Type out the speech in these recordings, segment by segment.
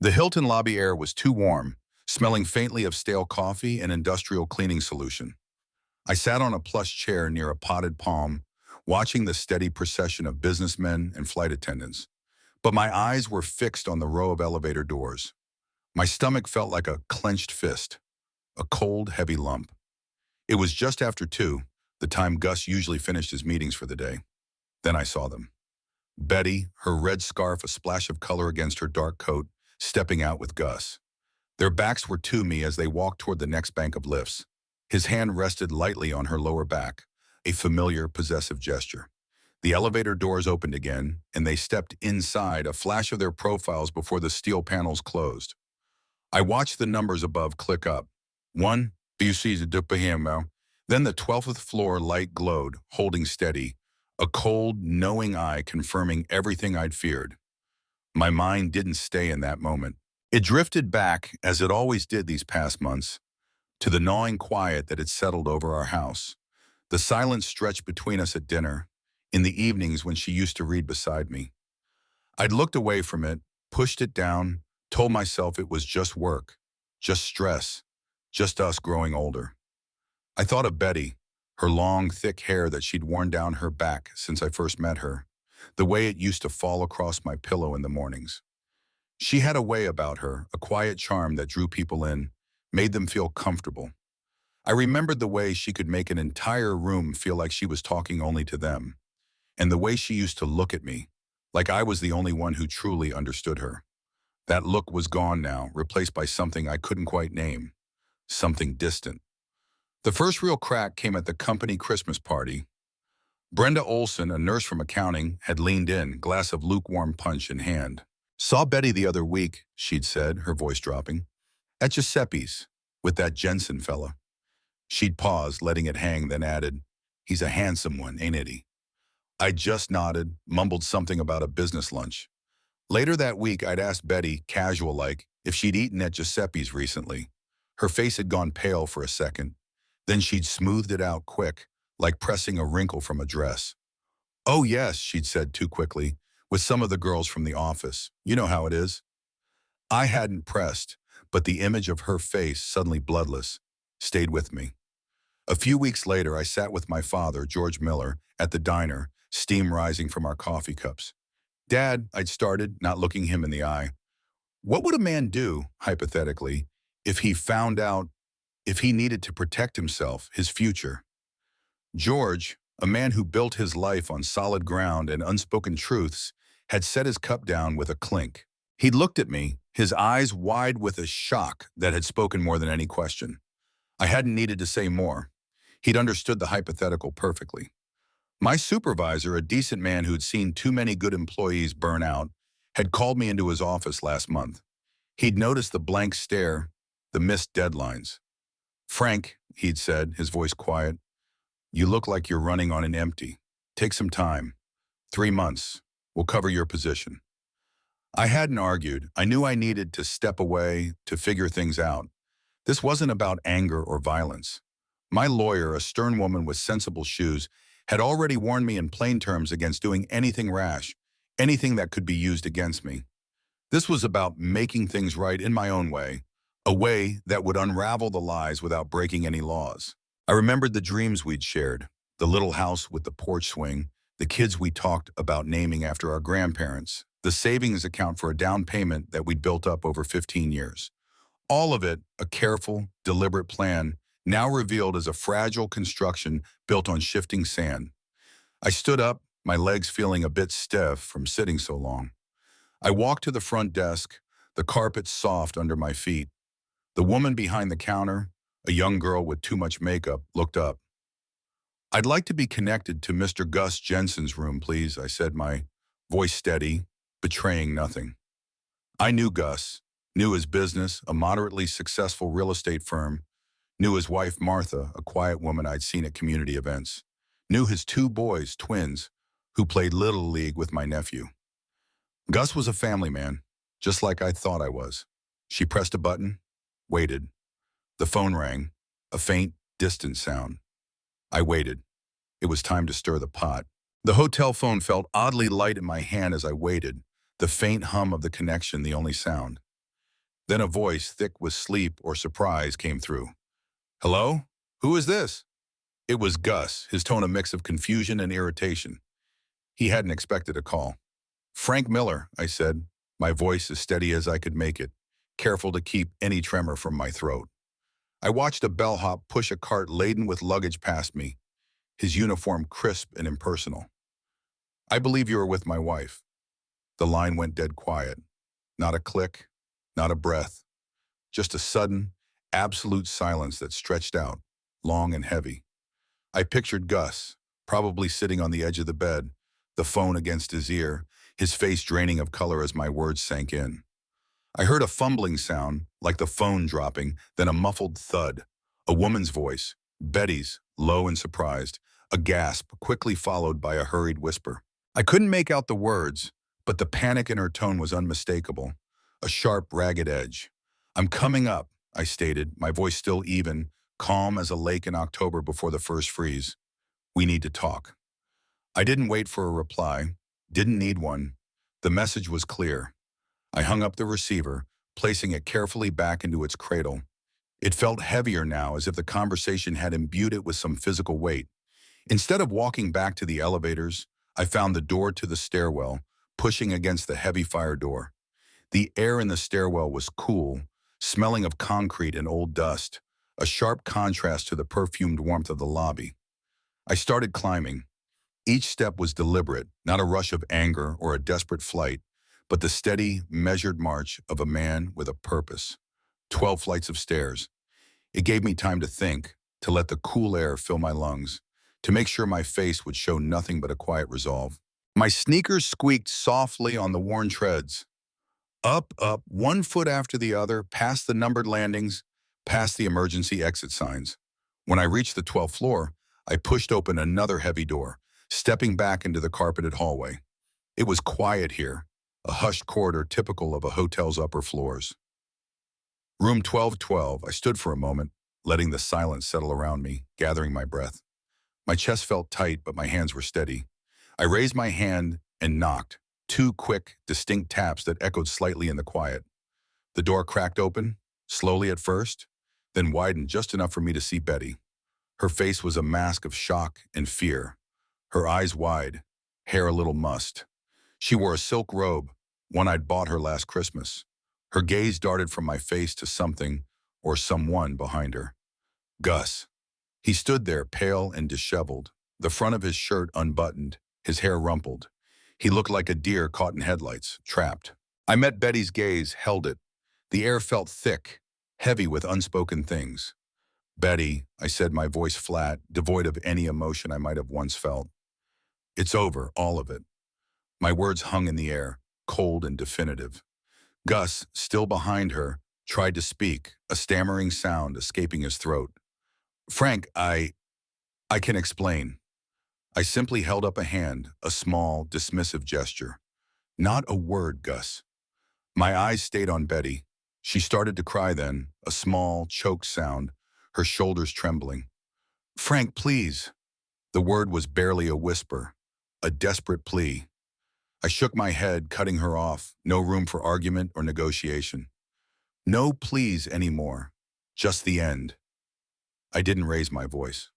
The Hilton lobby air was too warm, smelling faintly of stale coffee and industrial cleaning solution. I sat on a plush chair near a potted palm, watching the steady procession of businessmen and flight attendants. But my eyes were fixed on the row of elevator doors. My stomach felt like a clenched fist, a cold, heavy lump. It was just after 2, the time Gus usually finished his meetings for the day. Then I saw them. Betty, her red scarf a splash of color against her dark coat, stepping out with Gus. Their backs were to me as they walked toward the next bank of lifts. His hand rested lightly on her lower back, a familiar, possessive gesture. The elevator doors opened again, and they stepped inside, a flash of their profiles before the steel panels closed. I watched the numbers above click up. 1, BC. Then the 12th floor light glowed, holding steady, a cold, knowing eye confirming everything I'd feared. My mind didn't stay in that moment. It drifted back, as it always did these past months, to the gnawing quiet that had settled over our house. The silence stretched between us at dinner, in the evenings when she used to read beside me. I'd looked away from it, pushed it down, told myself it was just work, just stress, just us growing older. I thought of Betty, her long, thick hair that she'd worn down her back since I first met her, the way it used to fall across my pillow in the mornings. She had a way about her, a quiet charm that drew people in, made them feel comfortable. I remembered the way she could make an entire room feel like she was talking only to them, and the way she used to look at me, like I was the only one who truly understood her. That look was gone now, replaced by something I couldn't quite name, something distant. The first real crack came at the company Christmas party. Brenda Olson, a nurse from accounting, had leaned in, glass of lukewarm punch in hand. "Saw Betty the other week," she'd said, her voice dropping. "At Giuseppe's, with that Jensen fella." She'd paused, letting it hang, then added, "He's a handsome one, ain't he?" I just nodded, mumbled something about a business lunch. Later that week, I'd asked Betty, casual-like, if she'd eaten at Giuseppe's recently. Her face had gone pale for a second. Then she'd smoothed it out quick, like pressing a wrinkle from a dress. "Oh yes," she'd said too quickly, "with some of the girls from the office. You know how it is." I hadn't pressed, but the image of her face, suddenly bloodless, stayed with me. A few weeks later, I sat with my father, George Miller, at the diner, steam rising from our coffee cups. "Dad," I'd started, not looking him in the eye, "what would a man do, hypothetically, if he found out, if he needed to protect himself, his future?" George, a man who built his life on solid ground and unspoken truths, had set his cup down with a clink. He'd looked at me, his eyes wide with a shock that had spoken more than any question. I hadn't needed to say more. He'd understood the hypothetical perfectly. My supervisor, a decent man who'd seen too many good employees burn out, had called me into his office last month. He'd noticed the blank stare, the missed deadlines. "Frank," he'd said, his voice quiet, "you look like you're running on an empty. Take some time. 3 months. We'll cover your position." I hadn't argued. I knew I needed to step away, to figure things out. This wasn't about anger or violence. My lawyer, a stern woman with sensible shoes, had already warned me in plain terms against doing anything rash, anything that could be used against me. This was about making things right in my own way, a way that would unravel the lies without breaking any laws. I remembered the dreams we'd shared, the little house with the porch swing, the kids we talked about naming after our grandparents, the savings account for a down payment that we'd built up over 15 years. All of it, a careful, deliberate plan, now revealed as a fragile construction built on shifting sand. I stood up, my legs feeling a bit stiff from sitting so long. I walked to the front desk, the carpet soft under my feet. The woman behind the counter, a young girl with too much makeup, looked up. "I'd like to be connected to Mr. Gus Jensen's room, please," I said, my voice steady, betraying nothing. I knew Gus, knew his business, a moderately successful real estate firm, knew his wife Martha, a quiet woman I'd seen at community events, knew his 2 boys, twins, who played Little League with my nephew. Gus was a family man, just like I thought I was. She pressed a button, waited. The phone rang, a faint, distant sound. I waited. It was time to stir the pot. The hotel phone felt oddly light in my hand as I waited, the faint hum of the connection the only sound. Then a voice thick with sleep or surprise came through. "Hello? Who is this?" It was Gus, his tone a mix of confusion and irritation. He hadn't expected a call. "Frank Miller," I said, my voice as steady as I could make it, careful to keep any tremor from my throat. I watched a bellhop push a cart laden with luggage past me, his uniform crisp and impersonal. "I believe you are with my wife." The line went dead quiet. Not a click, not a breath, just a sudden, absolute silence that stretched out, long and heavy. I pictured Gus, probably sitting on the edge of the bed, the phone against his ear, his face draining of color as my words sank in. I heard a fumbling sound, like the phone dropping, then a muffled thud. A woman's voice, Betty's, low and surprised, a gasp quickly followed by a hurried whisper. I couldn't make out the words, but the panic in her tone was unmistakable, a sharp, ragged edge. "I'm coming up," I stated, my voice still even, calm as a lake in October before the first freeze. "We need to talk." I didn't wait for a reply, didn't need one. The message was clear. I hung up the receiver, placing it carefully back into its cradle. It felt heavier now, as if the conversation had imbued it with some physical weight. Instead of walking back to the elevators, I found the door to the stairwell, pushing against the heavy fire door. The air in the stairwell was cool, smelling of concrete and old dust, a sharp contrast to the perfumed warmth of the lobby. I started climbing. Each step was deliberate, not a rush of anger or a desperate flight, but the steady, measured march of a man with a purpose. 12 flights of stairs. It gave me time to think, to let the cool air fill my lungs, to make sure my face would show nothing but a quiet resolve. My sneakers squeaked softly on the worn treads. Up, up, one foot after the other, past the numbered landings, past the emergency exit signs. When I reached the 12th floor, I pushed open another heavy door, stepping back into the carpeted hallway. It was quiet here, a hushed corridor typical of a hotel's upper floors. Room 1212, I stood for a moment, letting the silence settle around me, gathering my breath. My chest felt tight, but my hands were steady. I raised my hand and knocked, two quick, distinct taps that echoed slightly in the quiet. The door cracked open, slowly at first, then widened just enough for me to see Betty. Her face was a mask of shock and fear, her eyes wide, hair a little mussed. She wore a silk robe, one I'd bought her last Christmas. Her gaze darted from my face to something or someone behind her. Gus. He stood there, pale and disheveled, the front of his shirt unbuttoned, his hair rumpled. He looked like a deer caught in headlights, trapped. I met Betty's gaze, held it. The air felt thick, heavy with unspoken things. "Betty," I said, my voice flat, devoid of any emotion I might have once felt. "It's over, all of it." My words hung in the air, cold and definitive. Gus, still behind her, tried to speak, a stammering sound escaping his throat. "Frank, I can explain." I simply held up a hand, a small, dismissive gesture. "Not a word, Gus." My eyes stayed on Betty. She started to cry then, a small, choked sound, her shoulders trembling. "Frank, please." The word was barely a whisper, a desperate plea. I shook my head, cutting her off, no room for argument or negotiation. No pleas anymore, just the end. I didn't raise my voice.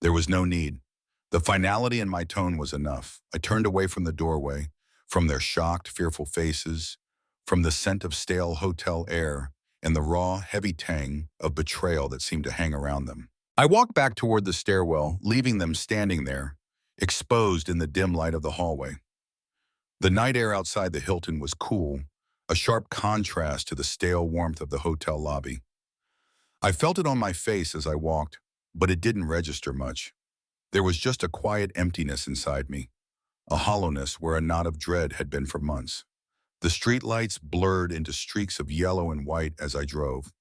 There was no need. The finality in my tone was enough. I turned away from the doorway, from their shocked, fearful faces, from the scent of stale hotel air, and the raw, heavy tang of betrayal that seemed to hang around them. I walked back toward the stairwell, leaving them standing there, exposed in the dim light of the hallway. The night air outside the Hilton was cool, a sharp contrast to the stale warmth of the hotel lobby. I felt it on my face as I walked, but it didn't register much. There was just a quiet emptiness inside me, a hollowness where a knot of dread had been for months. The streetlights blurred into streaks of yellow and white as I drove.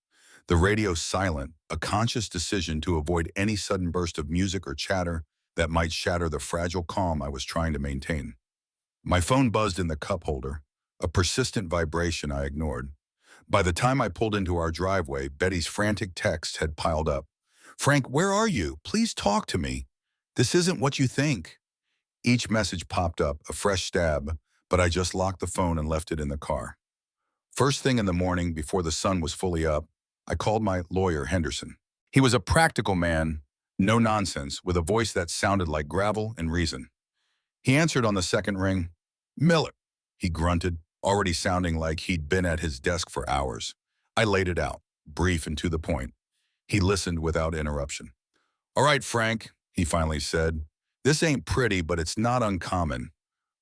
The radio silent, a conscious decision to avoid any sudden burst of music or chatter that might shatter the fragile calm I was trying to maintain. My phone buzzed in the cup holder, a persistent vibration I ignored. By the time I pulled into our driveway, Betty's frantic texts had piled up. "Frank, where are you? Please talk to me. This isn't what you think." Each message popped up, a fresh stab, but I just locked the phone and left it in the car. First thing in the morning, before the sun was fully up, I called my lawyer, Henderson. He was a practical man, no nonsense, with a voice that sounded like gravel and reason. He answered on the second ring. "Miller," he grunted, already sounding like he'd been at his desk for hours. I laid it out, brief and to the point. He listened without interruption. "All right, Frank," he finally said. "This ain't pretty, but it's not uncommon.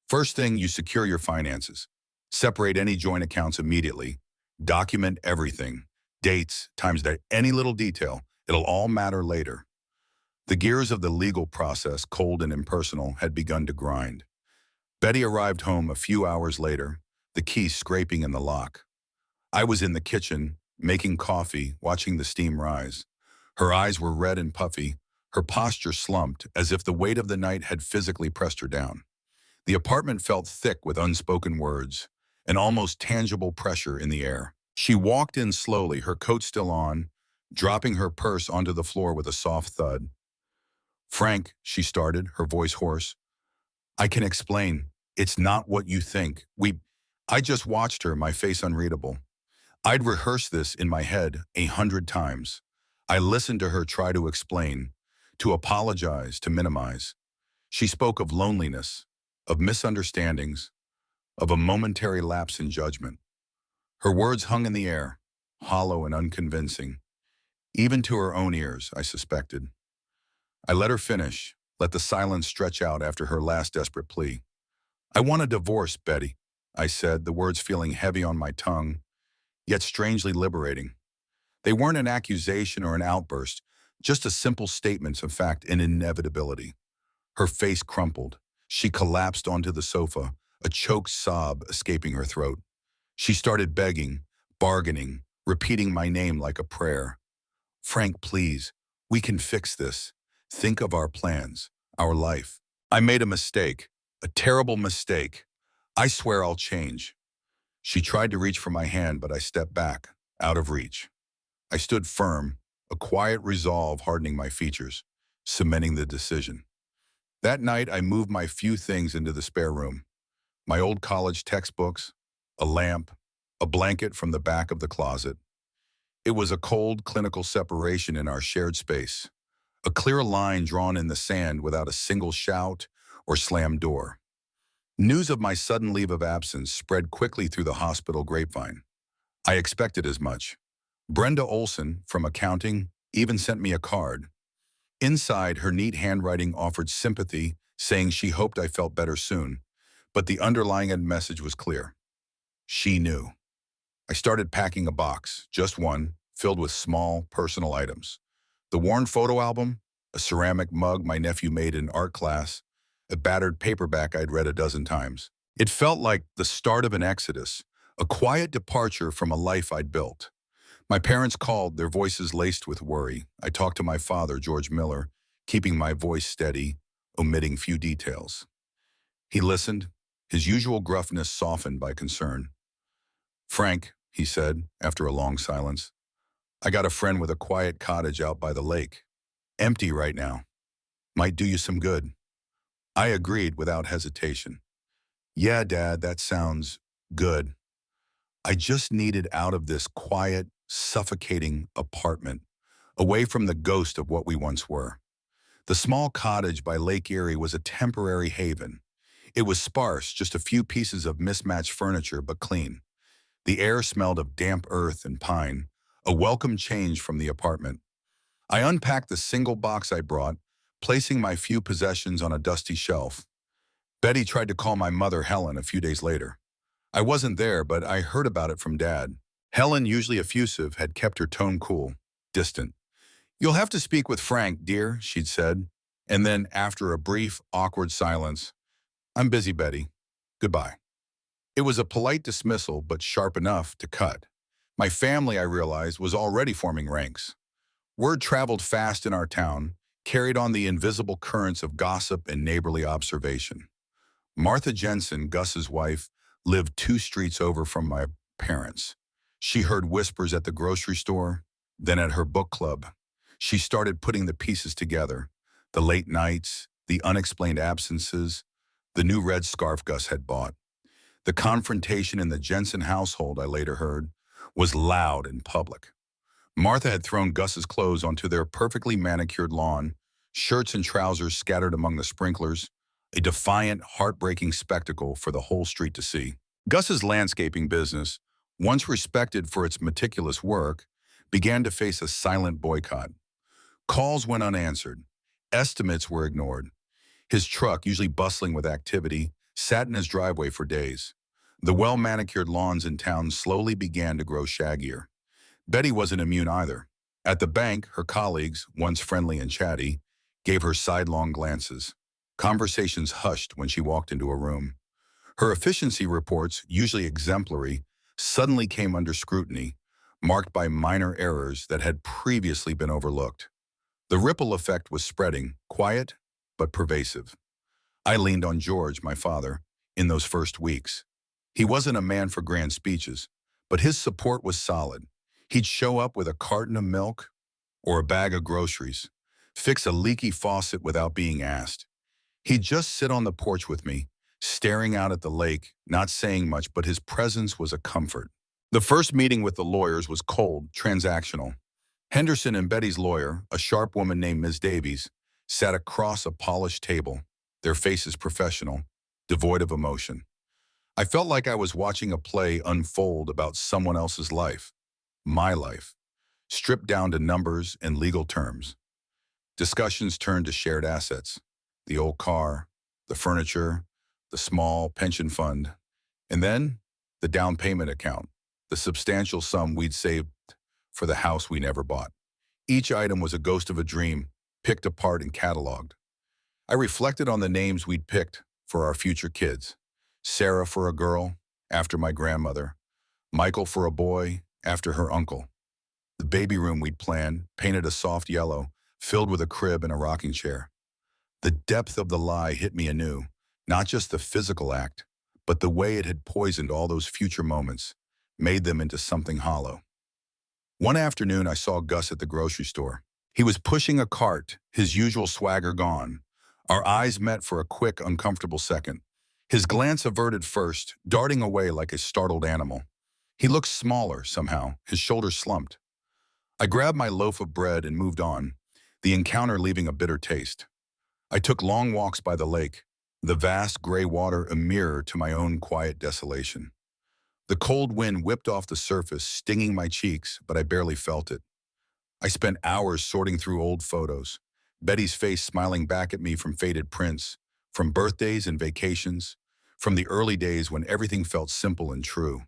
First thing, you secure your finances. Separate any joint accounts immediately. Document everything. Dates, times, that any little detail. It'll all matter later." The gears of the legal process, cold and impersonal, had begun to grind. Betty arrived home a few hours later, the key scraping in the lock. I was in the kitchen, making coffee, watching the steam rise. Her eyes were red and puffy, her posture slumped, as if the weight of the night had physically pressed her down. The apartment felt thick with unspoken words, an almost tangible pressure in the air. She walked in slowly, her coat still on, dropping her purse onto the floor with a soft thud. "Frank," she started, her voice hoarse, "I can explain. It's not what you think. I just watched her, my face unreadable. I'd rehearsed this in my head 100 times. I listened to her try to explain, to apologize, to minimize. She spoke of loneliness, of misunderstandings, of a momentary lapse in judgment. Her words hung in the air, hollow and unconvincing, even to her own ears, I suspected. I let her finish, let the silence stretch out after her last desperate plea. "I want a divorce, Betty," I said, the words feeling heavy on my tongue, yet strangely liberating. They weren't an accusation or an outburst, just a simple statement of fact and inevitability. Her face crumpled. She collapsed onto the sofa, a choked sob escaping her throat. She started begging, bargaining, repeating my name like a prayer. "Frank, please, we can fix this. Think of our plans, our life. I made a mistake, a terrible mistake. I swear I'll change." She tried to reach for my hand, but I stepped back, out of reach. I stood firm, a quiet resolve hardening my features, cementing the decision. That night, I moved my few things into the spare room. My old college textbooks, a lamp, a blanket from the back of the closet. It was a cold, clinical separation in our shared space, a clear line drawn in the sand without a single shout or slammed door. News of my sudden leave of absence spread quickly through the hospital grapevine. I expected as much. Brenda Olson, from accounting, even sent me a card. Inside, her neat handwriting offered sympathy, saying she hoped I felt better soon, but the underlying message was clear. She knew. I started packing a box, just one, filled with small, personal items. The worn photo album, a ceramic mug my nephew made in art class, a battered paperback I'd read a dozen times. It felt like the start of an exodus, a quiet departure from a life I'd built. My parents called, their voices laced with worry. I talked to my father, George Miller, keeping my voice steady, omitting few details. He listened, his usual gruffness softened by concern. "Frank," he said, after a long silence, "I got a friend with a quiet cottage out by the lake. Empty right now. Might do you some good." I agreed without hesitation. "Yeah, Dad, that sounds good. I just needed out of this quiet, suffocating apartment, away from the ghost of what we once were." The small cottage by Lake Erie was a temporary haven. It was sparse, just a few pieces of mismatched furniture, but clean. The air smelled of damp earth and pine, a welcome change from the apartment. I unpacked the single box I brought, placing my few possessions on a dusty shelf. Betty tried to call my mother, Helen, a few days later. I wasn't there, but I heard about it from Dad. Helen, usually effusive, had kept her tone cool, distant. "You'll have to speak with Frank, dear," she'd said. And then, after a brief, awkward silence, "I'm busy, Betty. Goodbye." It was a polite dismissal, but sharp enough to cut. My family, I realized, was already forming ranks. Word traveled fast in our town, carried on the invisible currents of gossip and neighborly observation. Martha Jensen, Gus's wife, lived 2 streets over from my parents. She heard whispers at the grocery store, then at her book club. She started putting the pieces together, the late nights, the unexplained absences, the new red scarf Gus had bought. The confrontation in the Jensen household, I later heard, was loud and public. Martha had thrown Gus's clothes onto their perfectly manicured lawn, shirts and trousers scattered among the sprinklers, a defiant, heartbreaking spectacle for the whole street to see. Gus's landscaping business, once respected for its meticulous work, began to face a silent boycott. Calls went unanswered. Estimates were ignored. His truck, usually bustling with activity, sat in his driveway for days. The well-manicured lawns in town slowly began to grow shaggier. Betty wasn't immune either. At the bank, her colleagues, once friendly and chatty, gave her sidelong glances. Conversations hushed when she walked into a room. Her efficiency reports, usually exemplary, suddenly came under scrutiny, marked by minor errors that had previously been overlooked. The ripple effect was spreading, quiet but pervasive. I leaned on George, my father, in those first weeks. He wasn't a man for grand speeches, but his support was solid. He'd show up with a carton of milk or a bag of groceries, fix a leaky faucet without being asked. He'd just sit on the porch with me, staring out at the lake, not saying much, but his presence was a comfort. The first meeting with the lawyers was cold, transactional. Henderson and Betty's lawyer, a sharp woman named Ms. Davies, sat across a polished table, their faces professional, devoid of emotion. I felt like I was watching a play unfold about someone else's life, my life, stripped down to numbers and legal terms. Discussions turned to shared assets, the old car, the furniture, the small pension fund, and then the down payment account, the substantial sum we'd saved for the house we never bought. Each item was a ghost of a dream, picked apart and cataloged. I reflected on the names we'd picked for our future kids. Sarah for a girl, after my grandmother. Michael for a boy, after her uncle. The baby room we'd planned, painted a soft yellow, filled with a crib and a rocking chair. The depth of the lie hit me anew, not just the physical act, but the way it had poisoned all those future moments, made them into something hollow. One afternoon, I saw Gus at the grocery store. He was pushing a cart, his usual swagger gone. Our eyes met for a quick, uncomfortable second. His glance averted first, darting away like a startled animal. He looked smaller somehow, his shoulders slumped. I grabbed my loaf of bread and moved on, the encounter leaving a bitter taste. I took long walks by the lake, the vast gray water a mirror to my own quiet desolation. The cold wind whipped off the surface, stinging my cheeks, but I barely felt it. I spent hours sorting through old photos, Betty's face smiling back at me from faded prints, from birthdays and vacations, from the early days when everything felt simple and true.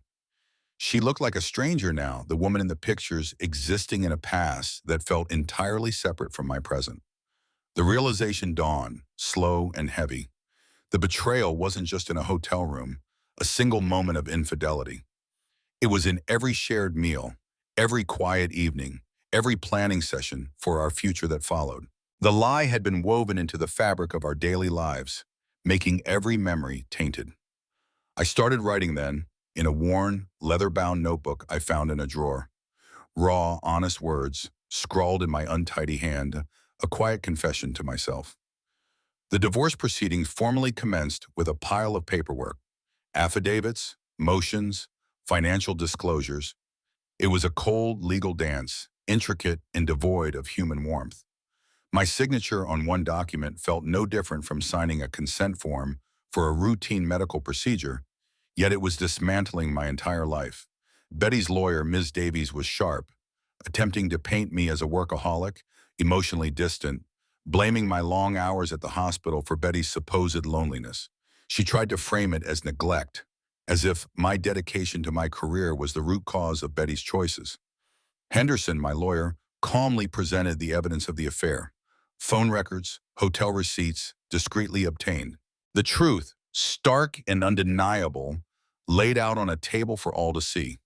She looked like a stranger now, the woman in the pictures existing in a past that felt entirely separate from my present. The realization dawned, slow and heavy. The betrayal wasn't just in a hotel room, a single moment of infidelity. It was in every shared meal, every quiet evening, every planning session for our future that followed. The lie had been woven into the fabric of our daily lives, making every memory tainted. I started writing then, in a worn, leather-bound notebook I found in a drawer. Raw, honest words, scrawled in my untidy hand, a quiet confession to myself. The divorce proceedings formally commenced with a pile of paperwork, affidavits, motions, financial disclosures. It was a cold legal dance, intricate and devoid of human warmth. My signature on one document felt no different from signing a consent form for a routine medical procedure, yet it was dismantling my entire life. Betty's lawyer, Ms. Davies, was sharp, attempting to paint me as a workaholic, emotionally distant, blaming my long hours at the hospital for Betty's supposed loneliness. She tried to frame it as neglect, as if my dedication to my career was the root cause of Betty's choices. Henderson, my lawyer, calmly presented the evidence of the affair. Phone records, hotel receipts, discreetly obtained. The truth, stark and undeniable, laid out on a table for all to see.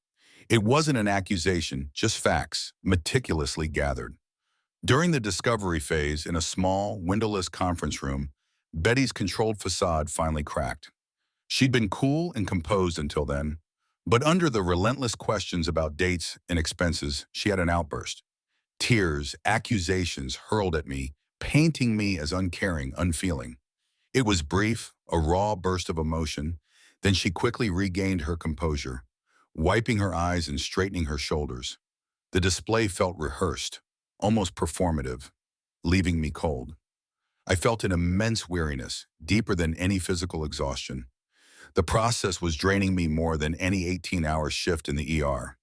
It wasn't an accusation, just facts, meticulously gathered. During the discovery phase, in a small, windowless conference room, Betty's controlled facade finally cracked. She'd been cool and composed until then, but under the relentless questions about dates and expenses, she had an outburst. Tears, accusations hurled at me, painting me as uncaring, unfeeling. It was brief, a raw burst of emotion, Then she quickly regained her composure, wiping her eyes and straightening her shoulders. The display felt rehearsed, almost performative, leaving me cold. I felt an immense weariness, deeper than any physical exhaustion. The process was draining me more than any 18-hour shift in the ER.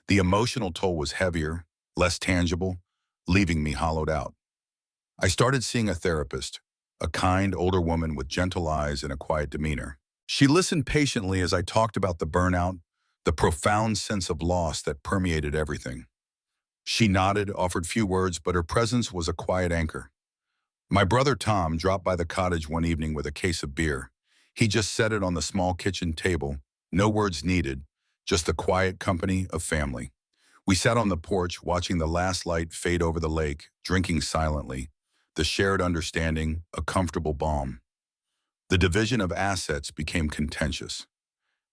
The emotional toll was heavier, less tangible, leaving me hollowed out. I started seeing a therapist, a kind, older woman with gentle eyes and a quiet demeanor. She listened patiently as I talked about the burnout, the profound sense of loss that permeated everything. She nodded, offered few words, but her presence was a quiet anchor. My brother Tom dropped by the cottage one evening with a case of beer. He just set it on the small kitchen table, no words needed, just the quiet company of family. We sat on the porch watching the last light fade over the lake, drinking silently, the shared understanding, a comfortable balm. The division of assets became contentious.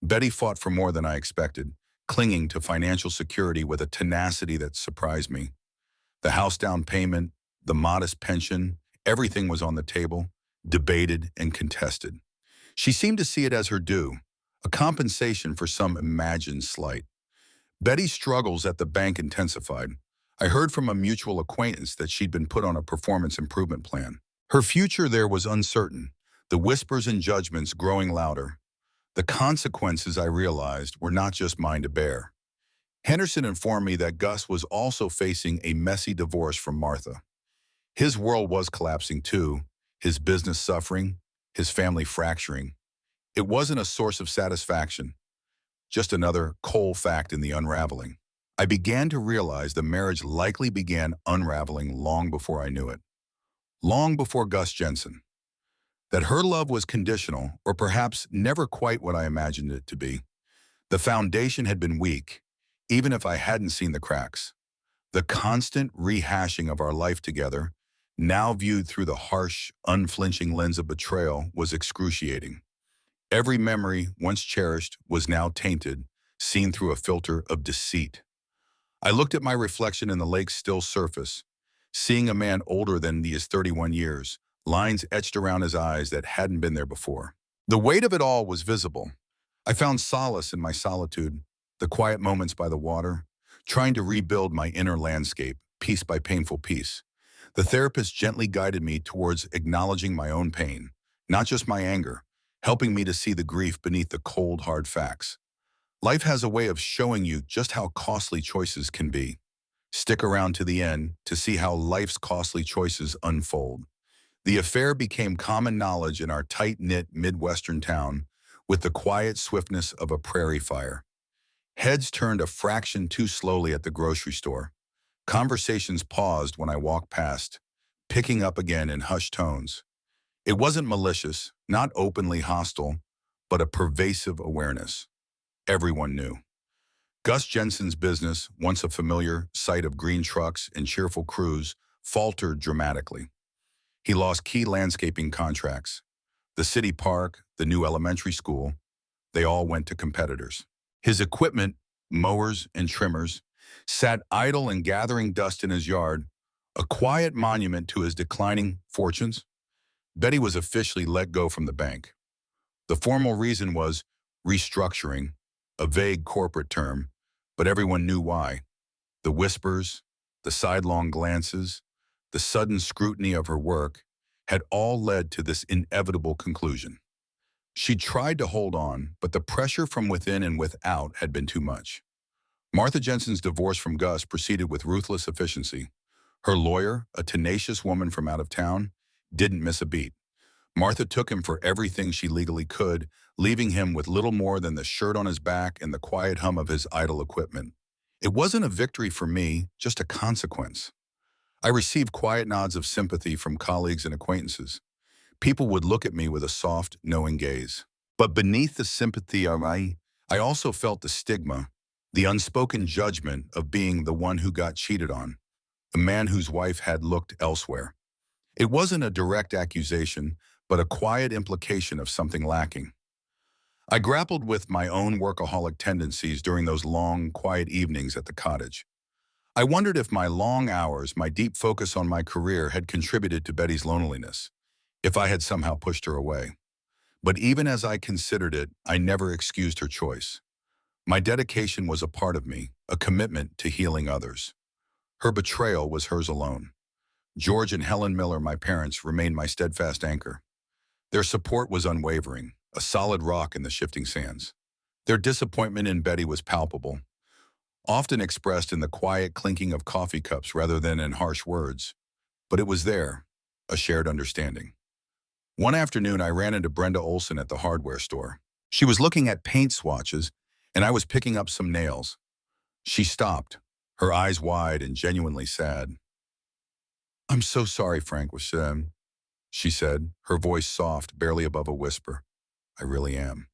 Betty fought for more than I expected, clinging to financial security with a tenacity that surprised me. The house down payment, the modest pension, everything was on the table, debated and contested. She seemed to see it as her due, a compensation for some imagined slight. Betty's struggles at the bank intensified. I heard from a mutual acquaintance that she'd been put on a performance improvement plan. Her future there was uncertain, the whispers and judgments growing louder. The consequences, I realized, were not just mine to bear. Henderson informed me that Gus was also facing a messy divorce from Martha. His world was collapsing too, his business suffering, his family fracturing. It wasn't a source of satisfaction, just another cold fact in the unraveling. I began to realize the marriage likely began unraveling long before I knew it. Long before Gus Jensen. That her love was conditional, or perhaps never quite what I imagined it to be. The foundation had been weak, even if I hadn't seen the cracks. The constant rehashing of our life together, now viewed through the harsh, unflinching lens of betrayal, was excruciating. Every memory, once cherished, was now tainted, seen through a filter of deceit. I looked at my reflection in the lake's still surface, seeing a man older than his 31 years, lines etched around his eyes that hadn't been there before. The weight of it all was visible. I found solace in my solitude, the quiet moments by the water, trying to rebuild my inner landscape, piece by painful piece. The therapist gently guided me towards acknowledging my own pain, not just my anger, helping me to see the grief beneath the cold, hard facts. Life has a way of showing you just how costly choices can be. Stick around to the end to see how life's costly choices unfold. The affair became common knowledge in our tight-knit Midwestern town with the quiet swiftness of a prairie fire. Heads turned a fraction too slowly at the grocery store. Conversations paused when I walked past, picking up again in hushed tones. It wasn't malicious, not openly hostile, but a pervasive awareness. Everyone knew. Gus Jensen's business, once a familiar sight of green trucks and cheerful crews, faltered dramatically. He lost key landscaping contracts. The city park, the new elementary school, they all went to competitors. His equipment, mowers and trimmers, sat idle and gathering dust in his yard, a quiet monument to his declining fortunes. Betty was officially let go from the bank. The formal reason was restructuring, a vague corporate term, but everyone knew why. The whispers, the sidelong glances, the sudden scrutiny of her work had all led to this inevitable conclusion. She tried to hold on, but the pressure from within and without had been too much. Martha Jensen's divorce from Gus proceeded with ruthless efficiency. Her lawyer, a tenacious woman from out of town, didn't miss a beat. Martha took him for everything she legally could, leaving him with little more than the shirt on his back and the quiet hum of his idle equipment. It wasn't a victory for me, just a consequence. I received quiet nods of sympathy from colleagues and acquaintances. People would look at me with a soft, knowing gaze. But beneath the sympathy I also felt the stigma, the unspoken judgment of being the one who got cheated on, a man whose wife had looked elsewhere. It wasn't a direct accusation, but a quiet implication of something lacking. I grappled with my own workaholic tendencies during those long, quiet evenings at the cottage. I wondered if my long hours, my deep focus on my career had contributed to Betty's loneliness, if I had somehow pushed her away. But even as I considered it, I never excused her choice. My dedication was a part of me, a commitment to healing others. Her betrayal was hers alone. George and Helen Miller, my parents, remained my steadfast anchor. Their support was unwavering, a solid rock in the shifting sands. Their disappointment in Betty was palpable, often expressed in the quiet clinking of coffee cups rather than in harsh words. But it was there, a shared understanding. One afternoon, I ran into Brenda Olson at the hardware store. She was looking at paint swatches, and I was picking up some nails. She stopped, her eyes wide and genuinely sad. "I'm so sorry, Frank," she said, her voice soft, barely above a whisper. "I really am."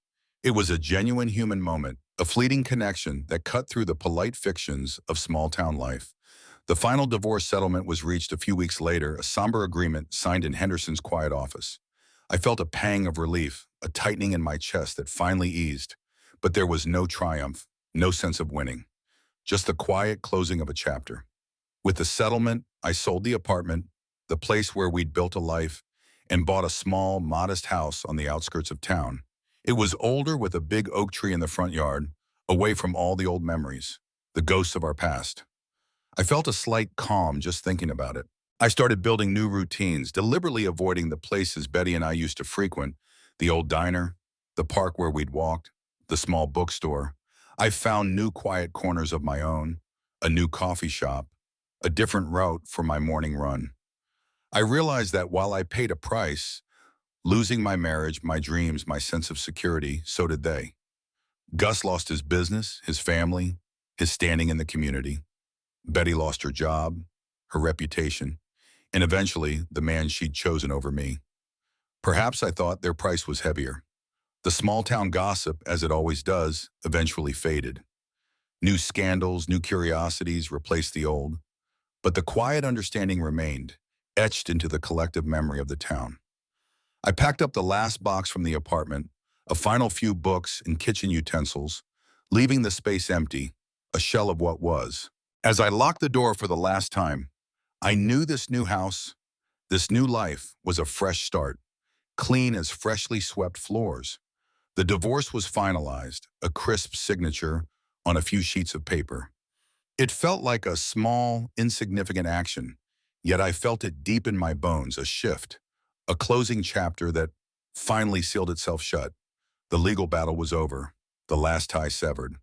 It was a genuine human moment, a fleeting connection that cut through the polite fictions of small-town life. The final divorce settlement was reached a few weeks later, a somber agreement signed in Henderson's quiet office. I felt a pang of relief, a tightening in my chest that finally eased. But there was no triumph, no sense of winning, just the quiet closing of a chapter. With the settlement, I sold the apartment, the place where we'd built a life, and bought a small, modest house on the outskirts of town. It was older with a big oak tree in the front yard, away from all the old memories, the ghosts of our past. I felt a slight calm just thinking about it. I started building new routines, deliberately avoiding the places Betty and I used to frequent, the old diner, the park where we'd walked, the small bookstore. I found new quiet corners of my own, a new coffee shop, a different route for my morning run. I realized that while I paid a price, losing my marriage, my dreams, my sense of security, so did they. Gus lost his business, his family, his standing in the community. Betty lost her job, her reputation, and eventually the man she'd chosen over me. Perhaps I thought their price was heavier. The small-town gossip, as it always does, eventually faded. New scandals, new curiosities replaced the old, but the quiet understanding remained, etched into the collective memory of the town. I packed up the last box from the apartment, a final few books and kitchen utensils, leaving the space empty, a shell of what was. As I locked the door for the last time, I knew this new house, this new life, was a fresh start, clean as freshly swept floors. The divorce was finalized, a crisp signature on a few sheets of paper. It felt like a small, insignificant action, yet I felt it deep in my bones, a shift, a closing chapter that finally sealed itself shut. The legal battle was over, the last tie severed.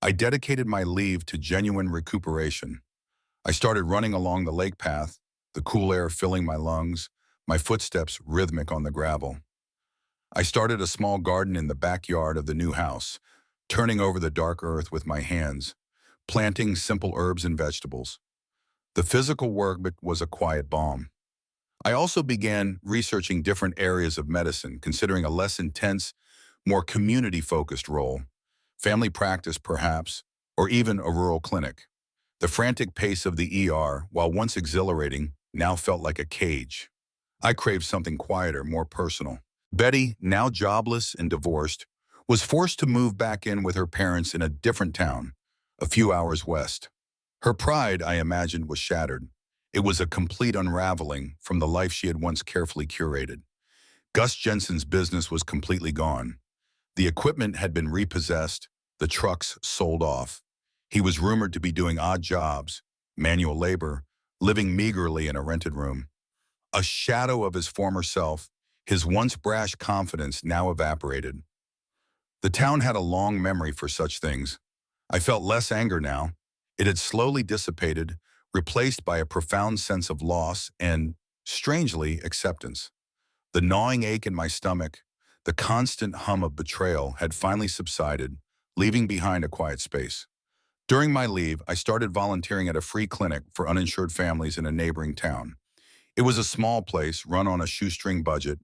I dedicated my leave to genuine recuperation. I started running along the lake path, the cool air filling my lungs, my footsteps rhythmic on the gravel. I started a small garden in the backyard of the new house, turning over the dark earth with my hands, planting simple herbs and vegetables. The physical work was a quiet balm. I also began researching different areas of medicine, considering a less intense, more community-focused role, family practice perhaps, or even a rural clinic. The frantic pace of the ER, while once exhilarating, now felt like a cage. I craved something quieter, more personal. Betty, now jobless and divorced, was forced to move back in with her parents in a different town, a few hours west. Her pride, I imagined, was shattered. It was a complete unraveling from the life she had once carefully curated. Gus Jensen's business was completely gone. The equipment had been repossessed, the trucks sold off. He was rumored to be doing odd jobs, manual labor, living meagerly in a rented room. A shadow of his former self, his once brash confidence now evaporated. The town had a long memory for such things. I felt less anger now. It had slowly dissipated, replaced by a profound sense of loss and, strangely, acceptance. The gnawing ache in my stomach, the constant hum of betrayal had finally subsided, leaving behind a quiet space. During my leave, I started volunteering at a free clinic for uninsured families in a neighboring town. It was a small place run on a shoestring budget,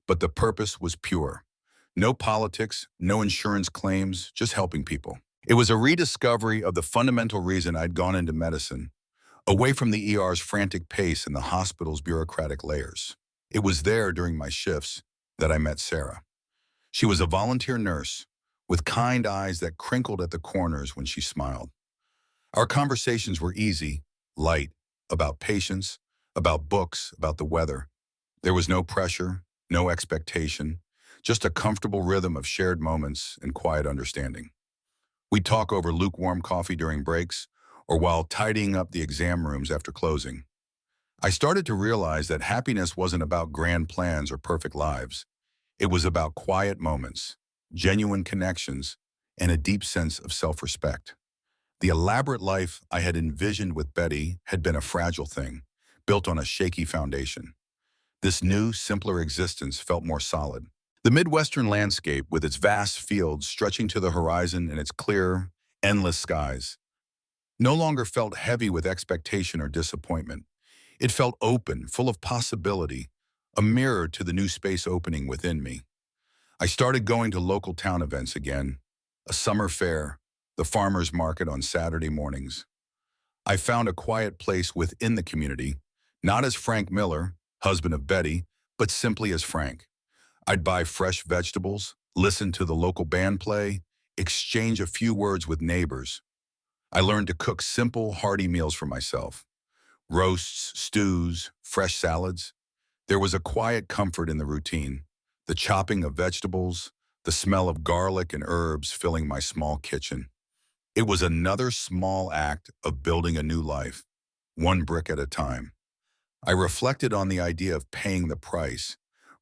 but the purpose was pure. No politics, no insurance claims, just helping people. It was a rediscovery of the fundamental reason I'd gone into medicine, away from the ER's frantic pace and the hospital's bureaucratic layers. It was there during my shifts that I met Sarah. She was a volunteer nurse with kind eyes that crinkled at the corners when she smiled. Our conversations were easy, light, about patients, about books, about the weather. There was no pressure, no expectation, just a comfortable rhythm of shared moments and quiet understanding. We'd talk over lukewarm coffee during breaks or while tidying up the exam rooms after closing. I started to realize that happiness wasn't about grand plans or perfect lives. It was about quiet moments, genuine connections, and a deep sense of self-respect. The elaborate life I had envisioned with Betty had been a fragile thing, built on a shaky foundation. This new, simpler existence felt more solid. The Midwestern landscape, with its vast fields stretching to the horizon and its clear, endless skies, no longer felt heavy with expectation or disappointment. It felt open, full of possibility, a mirror to the new space opening within me. I started going to local town events again, a summer fair, the farmers market on Saturday mornings. I found a quiet place within the community, not as Frank Miller, husband of Betty, but simply as Frank. I'd buy fresh vegetables, listen to the local band play, exchange a few words with neighbors. I learned to cook simple, hearty meals for myself. Roasts, stews, fresh salads. There was a quiet comfort in the routine, the chopping of vegetables, the smell of garlic and herbs filling my small kitchen. It was another small act of building a new life, one brick at a time. I reflected on the idea of paying the price,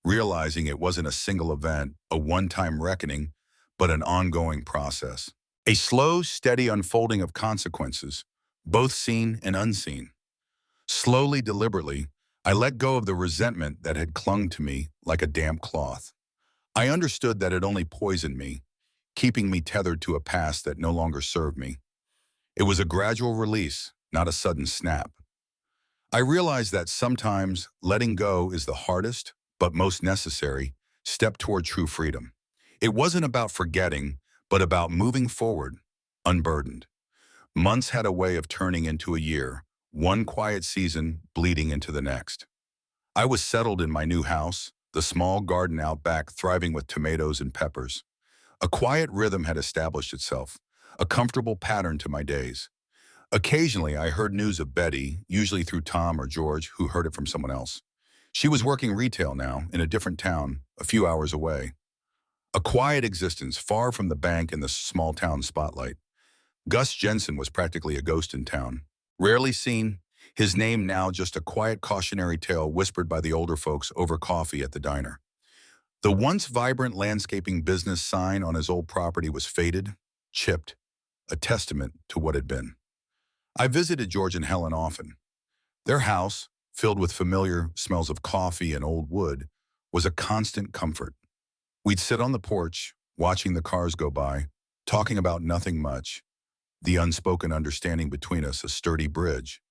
realizing it wasn't a single event, a one-time reckoning, but an ongoing process. A slow, steady unfolding of consequences, both seen and unseen. Slowly, deliberately, I let go of the resentment that had clung to me like a damp cloth. I understood that it only poisoned me, keeping me tethered to a past that no longer served me. It was a gradual release, not a sudden snap. I realized that sometimes letting go is the hardest, but most necessary, step toward true freedom. It wasn't about forgetting, but about moving forward, unburdened. Months had a way of turning into a year, one quiet season bleeding into the next. I was settled in my new house, the small garden out back thriving with tomatoes and peppers. A quiet rhythm had established itself, a comfortable pattern to my days. Occasionally, I heard news of Betty, usually through Tom or George, who heard it from someone else. She was working retail now, in a different town, a few hours away. A quiet existence, far from the bank and the small town spotlight. Gus Jensen was practically a ghost in town. Rarely seen, his name now just a quiet cautionary tale whispered by the older folks over coffee at the diner. The once vibrant landscaping business sign on his old property was faded, chipped, a testament to what had been. I visited George and Helen often. Their house, filled with familiar smells of coffee and old wood, was a constant comfort. We'd sit on the porch, watching the cars go by, talking about nothing much, the unspoken understanding between us a sturdy bridge.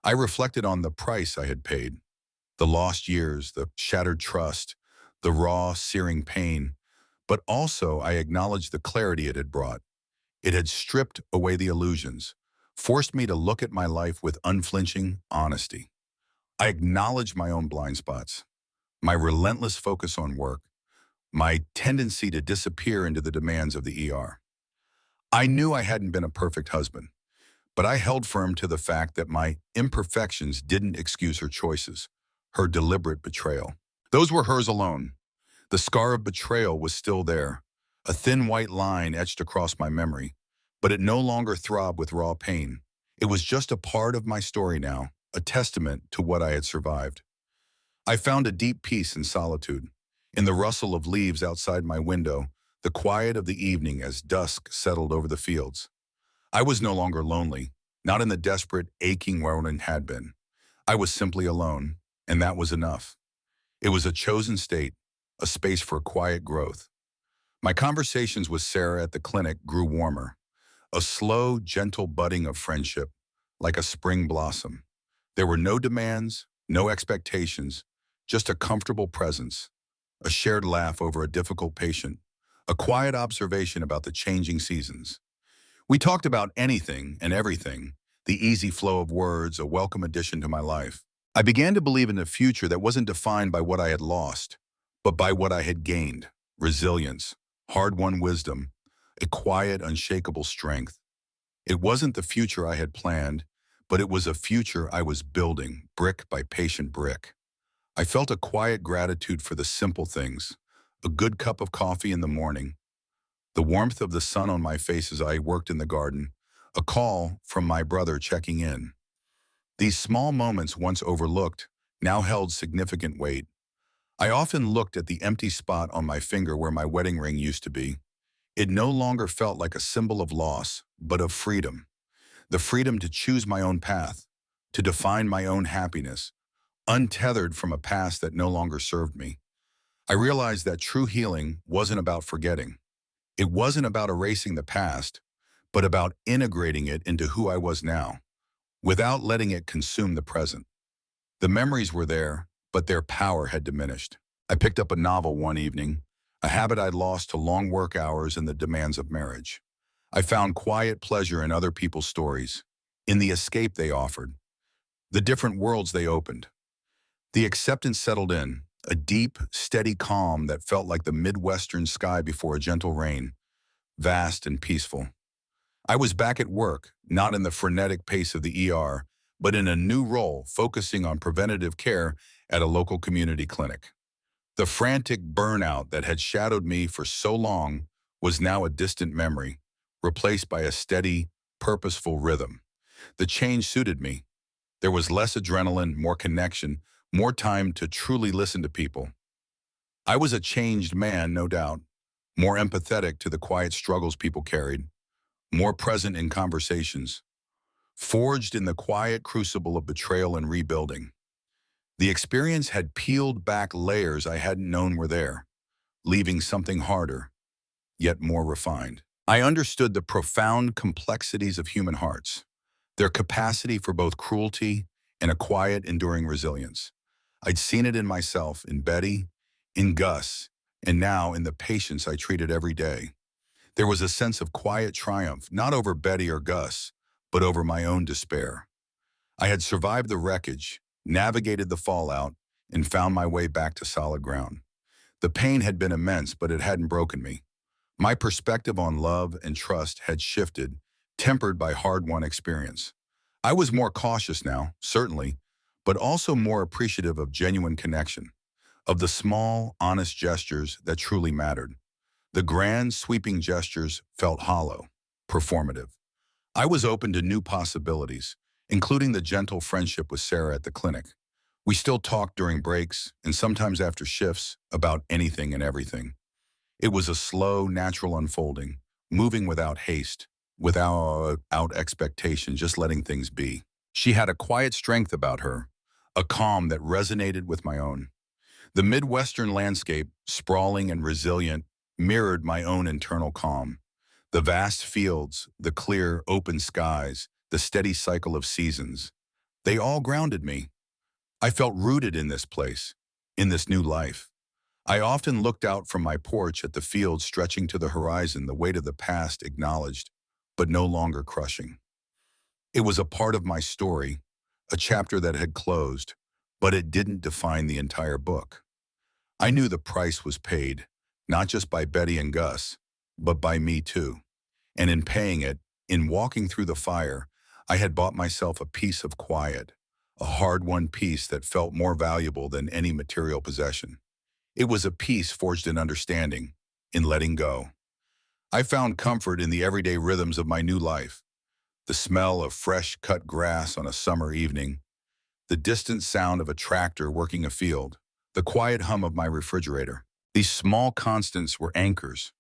I reflected on the price I had paid, the lost years, the shattered trust, the raw, searing pain, but also I acknowledged the clarity it had brought. It had stripped away the illusions, forced me to look at my life with unflinching honesty. I acknowledged my own blind spots, my relentless focus on work, my tendency to disappear into the demands of the ER. I knew I hadn't been a perfect husband, but I held firm to the fact that my imperfections didn't excuse her choices, her deliberate betrayal. Those were hers alone. The scar of betrayal was still there, a thin white line etched across my memory, but it no longer throbbed with raw pain. It was just a part of my story now, a testament to what I had survived. I found a deep peace in solitude, in the rustle of leaves outside my window, the quiet of the evening as dusk settled over the fields. I was no longer lonely, not in the desperate, aching way one had been. I was simply alone, and that was enough. It was a chosen state, a space for quiet growth. My conversations with Sarah at the clinic grew warmer, a slow, gentle budding of friendship, like a spring blossom. There were no demands, no expectations, just a comfortable presence, a shared laugh over a difficult patient, a quiet observation about the changing seasons. We talked about anything and everything, the easy flow of words, a welcome addition to my life. I began to believe in a future that wasn't defined by what I had lost, but by what I had gained: resilience, hard-won wisdom, a quiet, unshakable strength. It wasn't the future I had planned, but it was a future I was building, brick by patient brick. I felt a quiet gratitude for the simple things, a good cup of coffee in the morning, the warmth of the sun on my face as I worked in the garden, a call from my brother checking in. These small moments, once overlooked, now held significant weight. I often looked at the empty spot on my finger where my wedding ring used to be. It no longer felt like a symbol of loss, but of freedom. The freedom to choose my own path, to define my own happiness, untethered from a past that no longer served me. I realized that true healing wasn't about forgetting. It wasn't about erasing the past, but about integrating it into who I was now, without letting it consume the present. The memories were there, but their power had diminished. I picked up a novel one evening, a habit I'd lost to long work hours and the demands of marriage. I found quiet pleasure in other people's stories, in the escape they offered, the different worlds they opened. The acceptance settled in, a deep, steady calm that felt like the Midwestern sky before a gentle rain, vast and peaceful. I was back at work, not in the frenetic pace of the ER, but in a new role focusing on preventative care at a local community clinic. The frantic burnout that had shadowed me for so long was now a distant memory, replaced by a steady, purposeful rhythm. The change suited me. There was less adrenaline, more connection, more time to truly listen to people. I was a changed man, no doubt, more empathetic to the quiet struggles people carried, more present in conversations, forged in the quiet crucible of betrayal and rebuilding. The experience had peeled back layers I hadn't known were there, leaving something harder, yet more refined. I understood the profound complexities of human hearts, their capacity for both cruelty and a quiet, enduring resilience. I'd seen it in myself, in Betty, in Gus, and now in the patients I treated every day. There was a sense of quiet triumph, not over Betty or Gus, but over my own despair. I had survived the wreckage, navigated the fallout, and found my way back to solid ground. The pain had been immense, but it hadn't broken me. My perspective on love and trust had shifted, tempered by hard-won experience. I was more cautious now, certainly, but also more appreciative of genuine connection, of the small, honest gestures that truly mattered. The grand, sweeping gestures felt hollow, performative. I was open to new possibilities, including the gentle friendship with Sarah at the clinic. We still talked during breaks and sometimes after shifts about anything and everything. It was a slow, natural unfolding, moving without haste, without expectation, just letting things be. She had a quiet strength about her, a calm that resonated with my own. The Midwestern landscape, sprawling and resilient, mirrored my own internal calm. The vast fields, the clear, open skies, the steady cycle of seasons, they all grounded me. I felt rooted in this place, in this new life. I often looked out from my porch at the fields stretching to the horizon, the weight of the past acknowledged, but no longer crushing. It was a part of my story, a chapter that had closed, but it didn't define the entire book. I knew the price was paid, not just by Betty and Gus, but by me too. And in paying it, in walking through the fire, I had bought myself a piece of quiet, a hard-won peace that felt more valuable than any material possession. It was a peace forged in understanding, in letting go. I found comfort in the everyday rhythms of my new life, the smell of fresh cut grass on a summer evening, the distant sound of a tractor working a field, the quiet hum of my refrigerator. These small constants were anchors.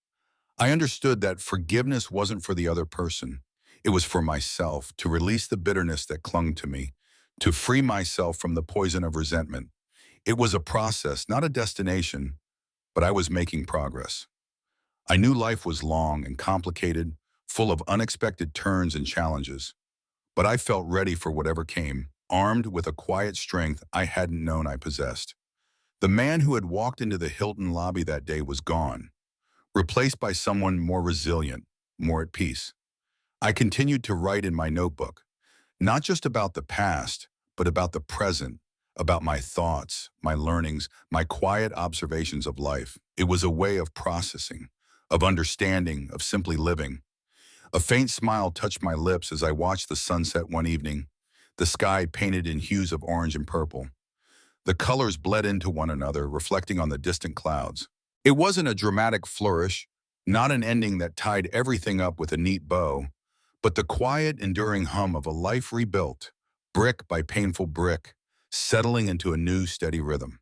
I understood that forgiveness wasn't for the other person. It was for myself, to release the bitterness that clung to me, to free myself from the poison of resentment. It was a process, not a destination, but I was making progress. I knew life was long and complicated, full of unexpected turns and challenges, but I felt ready for whatever came, armed with a quiet strength I hadn't known I possessed. The man who had walked into the Hilton lobby that day was gone, replaced by someone more resilient, more at peace. I continued to write in my notebook, not just about the past, but about the present, about my thoughts, my learnings, my quiet observations of life. It was a way of processing, of understanding, of simply living. A faint smile touched my lips as I watched the sunset one evening, the sky painted in hues of orange and purple. The colors bled into one another, reflecting on the distant clouds. It wasn't a dramatic flourish, not an ending that tied everything up with a neat bow, but the quiet, enduring hum of a life rebuilt, brick by painful brick, settling into a new, steady rhythm.